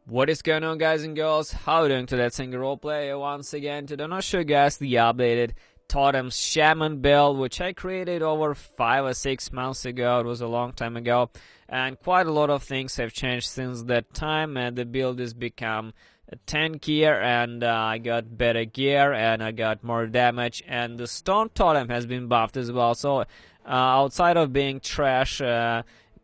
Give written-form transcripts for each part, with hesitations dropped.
What is going on, guys and girls? How are you doing today? It's Single Roleplay once again. Today I'm gonna show you guys the updated TOTEMS SHAMAN build, which I created over 5 or 6 months ago. It was a long time ago, and quite a lot of things have changed since that time, and the build has become tankier, and I got better gear, and I got more damage, and the stone totem has been buffed as well. So outside of being trash,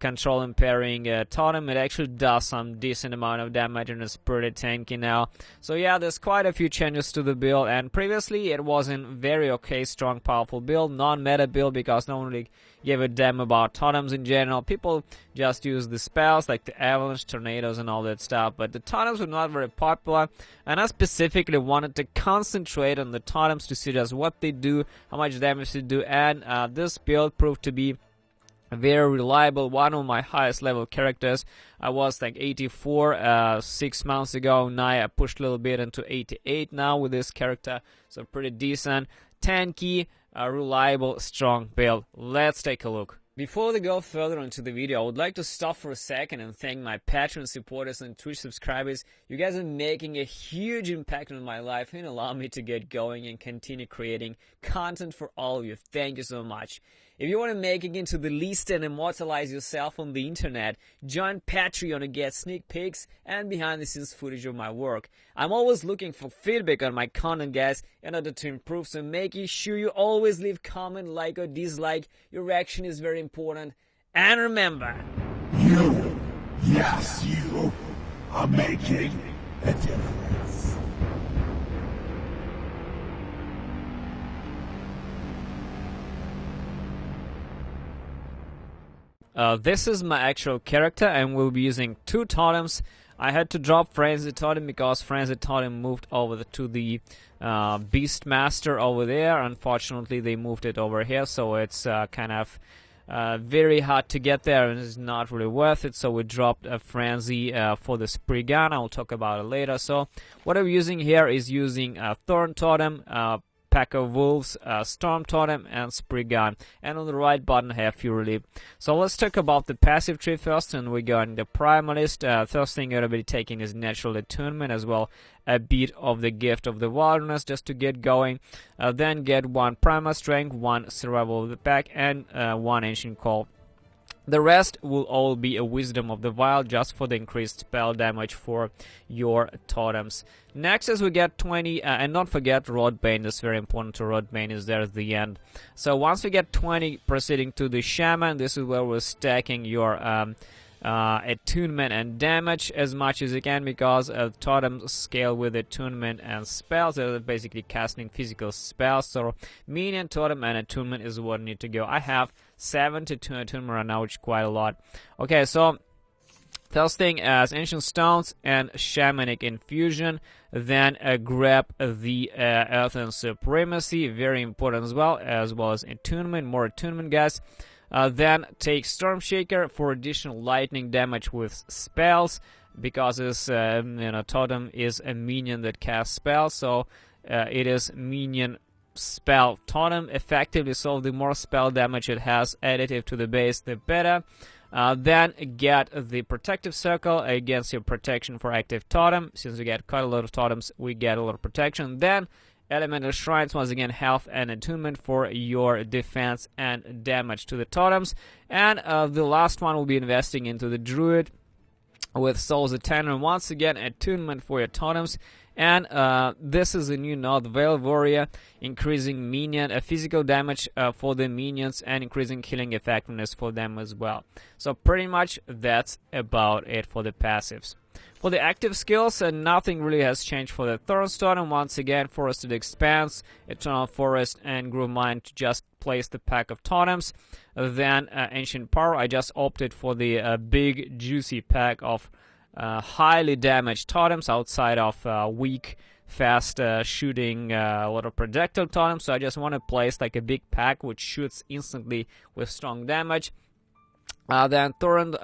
control and parrying totem, it actually does some decent amount of damage and it's pretty tanky now. So yeah, there's quite a few changes to the build, and previously it wasn't very okay, strong, powerful build, non-meta build, because no one really gave a damn about totems in general. People just use the spells like the avalanche, tornadoes and all that stuff, but the totems were not very popular, and I specifically wanted to concentrate on the totems to see just what they do, how much damage they do, and this build proved to be very reliable. One of my highest level characters. I was like 84 6 months ago. Now I pushed a little bit into 88 now with this character, so pretty decent, tanky, reliable, strong build. Let's take a look. Before we go further into the video, I would like to stop for a second and thank my Patreon supporters and Twitch subscribers. You guys are making a huge impact on my life and allow me to get going and continue creating content for all of you. Thank you so much. If you want to make it into the list and immortalize yourself on the internet, join Patreon to get sneak peeks and behind the scenes footage of my work. I'm always looking for feedback on my content, guys, in order to improve, so making sure you always leave comment, like or dislike. Your reaction is very important. And remember, you, yes you, are making a difference. this is my actual character, and we'll be using 2 totems. I had to drop Frenzy Totem because Frenzy Totem moved over to the Beastmaster over there. Unfortunately, they moved it over here, so it's kind of very hard to get there, and it's not really worth it. So we dropped a Frenzy for the Spree Gun. I'll talk about it later. So what I'm using here is using a Thorn Totem, Pack of Wolves, Storm Totem, and Spree Gun. And on the right button I have Fury Leap. So let's talk about the passive tree first, and we got the Primalist. First thing you're going to be taking is Natural Attunement, as well a bit of the Gift of the Wilderness just to get going. Then get 1 Primal Strength, 1 Survival of the Pack, and 1 Ancient Call. The rest will all be a Wisdom of the Wild, just for the increased spell damage for your totems. Next is we get 20, and don't forget Rod Bane. That's very important. To Rod Bane is there at the end. So once we get 20, proceeding to the Shaman, this is where we're stacking your attunement and damage as much as you can, because totems scale with attunement and spells. They're basically casting physical spells, so minion, totem, and attunement is what need to go. I have 7 to 2 attunement right now, which is quite a lot. Okay, so first thing as Ancient Stones and Shamanic Infusion. Then grab the Earthen Supremacy, very important as well as attunement, more attunement, guys. Then take Storm Shaker for additional lightning damage with spells, because this totem is a minion that casts spells, so it is minion spell totem effectively. So the more spell damage it has additive to the base, the better. Then get the Protective Circle against your protection for active totem. Since we get quite a lot of totems, we get a lot of protection. Then Elemental Shrines, once again, health and attunement for your defense and damage to the totems. And the last one will be investing into the Druid with Souls of Ten, and once again, attunement for your totems. And this is a new node, Veil Warrior, increasing minion physical damage for the minions and increasing killing effectiveness for them as well. So pretty much that's about it for the passives. For the active skills, nothing really has changed for the Thorn Totem. Once again, Forested Expanse, Eternal Forest, and Groove Mine to just place the pack of totems. Then Ancient Power, I just opted for the big juicy pack of highly damaged totems outside of weak, fast shooting, a lot of projectile totems. So I just want to place like a big pack which shoots instantly with strong damage. Then Thorns,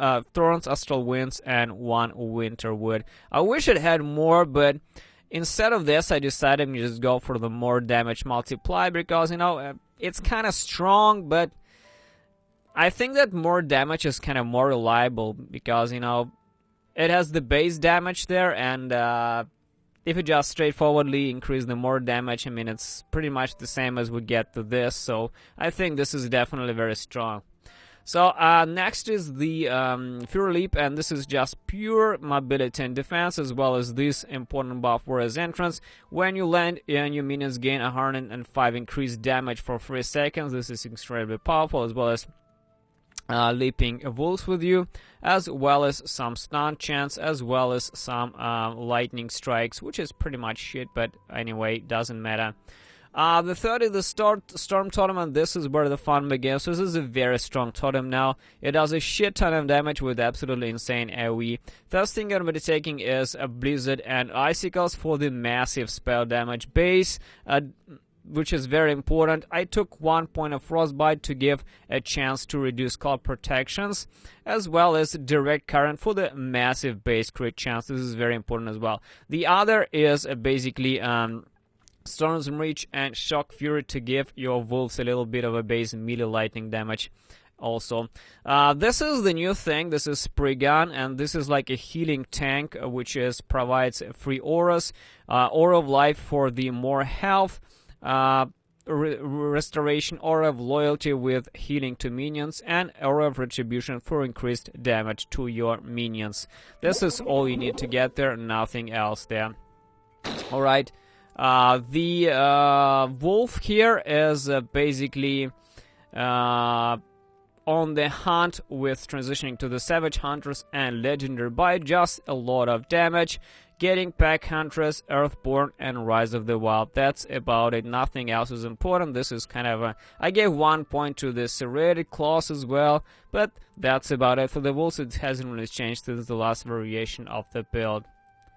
Astral Winds, and 1 Winterwood. I wish it had more, but instead of this, I decided to just go for the more damage multiply, because, it's kind of strong, but I think that more damage is kind of more reliable, because, it has the base damage there, and if you just straightforwardly increase the more damage, I mean, it's pretty much the same as we get to this, so I think this is definitely very strong. So next is the Fury Leap, and this is just pure mobility and defense, as well as this important buff Warrior's Entrance. When you land and your minions gain 105 increased damage for 3 seconds, this is extremely powerful, as well as leaping wolves with you, as well as some stun chance, as well as some lightning strikes, which is pretty much shit, but anyway, doesn't matter. The third is the Storm Totem, and this is where the fun begins. So this is a very strong totem now. It does a shit ton of damage with absolutely insane AoE. First thing I'm going to be taking is a Blizzard and Icicles for the massive spell damage base, which is very important. I took 1 point of Frostbite to give a chance to reduce cold protections, as well as Direct Current for the massive base crit chance. This is very important as well. The other is basically Storm's Reach and Shock Fury to give your wolves a little bit of a base melee lightning damage also. This is the new thing. This is Spriggan, and this is like a healing tank, which provides free auras, Aura of Life for the more health, restoration, Aura of Loyalty with healing to minions, and Aura of Retribution for increased damage to your minions. This is all you need to get there, nothing else there. Alright. The wolf here is basically on the hunt with transitioning to the Savage Hunters and Legendary Bite. Just a lot of damage. Getting Pack Huntress, Earthborn, and Rise of the Wild. That's about it. Nothing else is important. This is kind of a... I gave 1 point to the Serrated Claws as well, but that's about it. For the wolves, it hasn't really changed since the last variation of the build.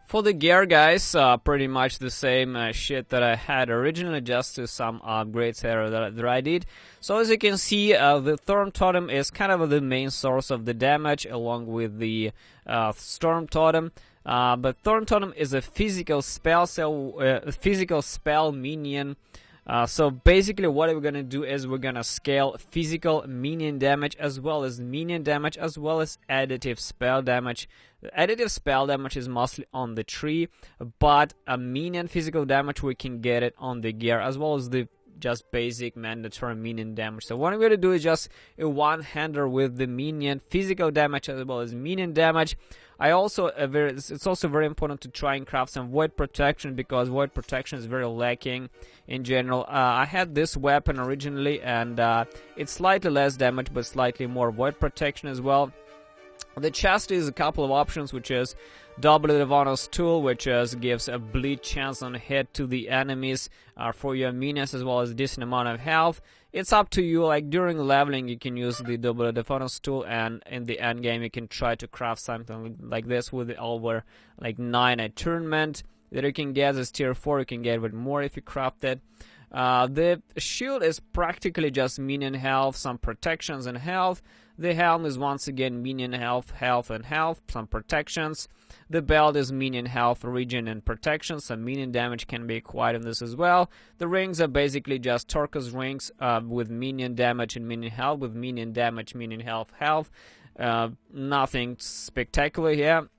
For the gear, guys, pretty much the same shit that I had originally, just to some upgrades here that I did. So as you can see, the Thorn Totem is kind of the main source of the damage, along with the Storm Totem. But Thorn Totem is a physical spell, physical spell minion. So basically what we're gonna do is we're gonna scale physical minion damage as well as minion damage as well as additive spell damage. Additive spell damage is mostly on the tree, but a minion physical damage we can get it on the gear, as well as the just basic mandatory minion damage. So what I'm going to do is just a one-hander with the minion physical damage as well as minion damage. It's also very important to try and craft some void protection, because void protection is very lacking in general. I had this weapon originally, and it's slightly less damage but slightly more void protection as well. The chest is a couple of options, which is Double Levanus Tool, which gives a bleed chance on hit to the enemies for your minions, as well as a decent amount of health. It's up to you. Like during leveling, you can use the Double Levanus Tool, and in the end game, you can try to craft something like this with over like 9 attunement that you can get as tier 4. You can get with more if you craft it. The shield is practically just minion health, some protections and health. The helm is once again minion health, and health, some protections. The belt is minion health, regen, and protection. Some minion damage can be acquired in this as well. The rings are basically just Torcus rings with minion damage and minion health, with minion damage, minion health, health. Nothing spectacular here.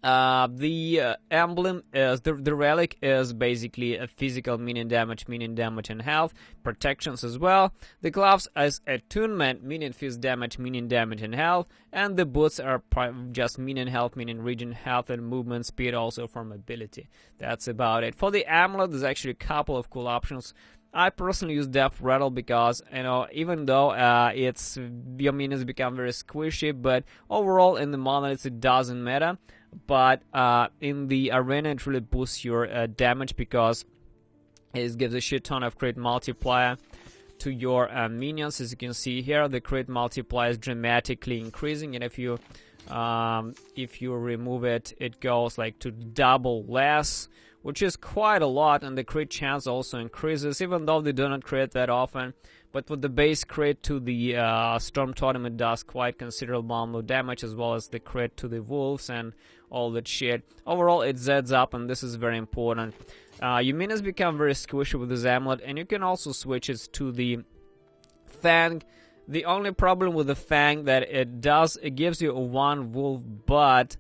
The emblem is the relic is basically a physical minion damage, and health, protections as well. The gloves as attunement, minion fist damage, and health, and the boots are just minion health, minion regen, health, and movement speed, also for mobility. That's about it. For the amulet, there's actually a couple of cool options. I personally use Death Rattle because, you know, even though your minions become very squishy, but overall in the monoliths it doesn't matter. But in the arena it really boosts your damage, because it gives a shit ton of crit multiplier to your minions. As you can see here, the crit multiplier is dramatically increasing, and if you remove it, it goes like to double less, which is quite a lot, and the crit chance also increases, even though they do not crit that often. But with the base crit to the Storm Totem, it does quite considerable amount of damage, as well as the crit to the wolves and all that shit. Overall, it Zeds up, and this is very important. Your minions become very squishy with this amulet, and you can also switch it to the Fang. The only problem with the Fang that it gives you a 1 wolf, but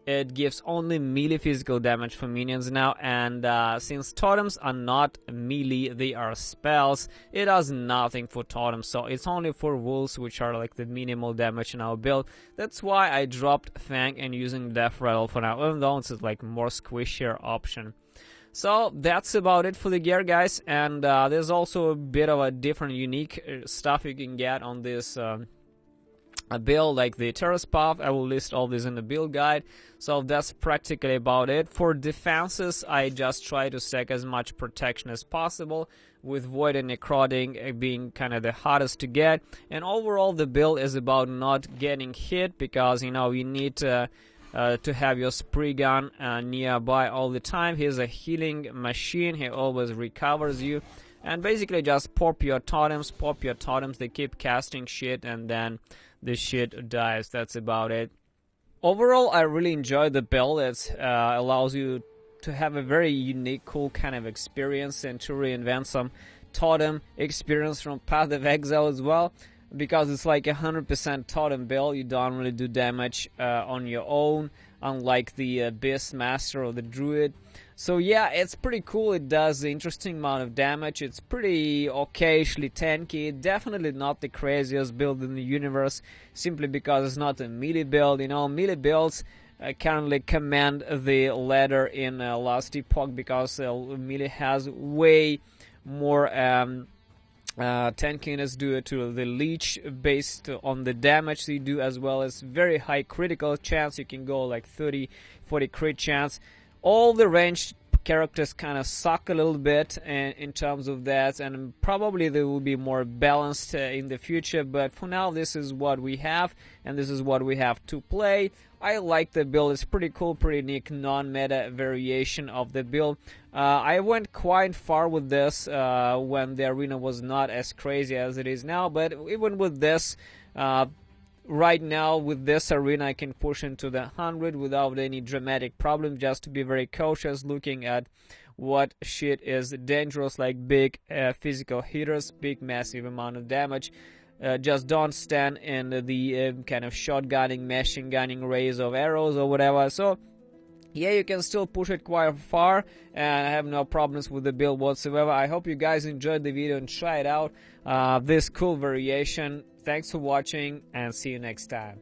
it gives only melee physical damage for minions now, and since totems are not melee, they are spells, it does nothing for totems, so it's only for wolves, which are like the minimal damage in our build. That's why I dropped Fang and using Death Rattle for now, even though it's like more squishier option. So that's about it for the gear, guys, and there's also a bit of a different unique stuff you can get on this a build, like the terrace path. I will list all this in the build guide. So that's practically about it. For defenses, I just try to stack as much protection as possible, with void and necrotic being kind of the hardest to get. And overall, the build is about not getting hit, because you know you need to have your spree gun nearby all the time. He's a healing machine, he always recovers you. And basically just pop your totems, they keep casting shit, and then the shit dies. That's about it. Overall, I really enjoy the build. It allows you to have a very unique, cool kind of experience, and to reinvent some totem experience from Path of Exile as well, because it's like 100% totem build. You don't really do damage on your own, unlike the Beast Master or the Druid. So yeah, it's pretty cool. It does an interesting amount of damage. It's pretty occasionally tanky. Definitely not the craziest build in the universe, simply because it's not a melee build. You know, melee builds currently command the ladder in Last Epoch, because melee has way more tankiness due to the leech based on the damage you do, as well as very high critical chance. You can go like 30-40 crit chance. All the ranged characters kind of suck a little bit in terms of that, and probably they will be more balanced in the future, but for now this is what we have, and this is what we have to play. I like the build. It's pretty cool, pretty unique, non-meta variation of the build. I went quite far with this when the arena was not as crazy as it is now, but even with this, right now with this arena, I can push into the 100 without any dramatic problem, just to be very cautious, looking at what shit is dangerous, like big physical hitters, big massive amount of damage. Just don't stand in the kind of shotgunning, machine gunning rays of arrows or whatever. So yeah, you can still push it quite far, and I have no problems with the build whatsoever. I hope you guys enjoyed the video and try it out, this cool variation. Thanks for watching, and see you next time.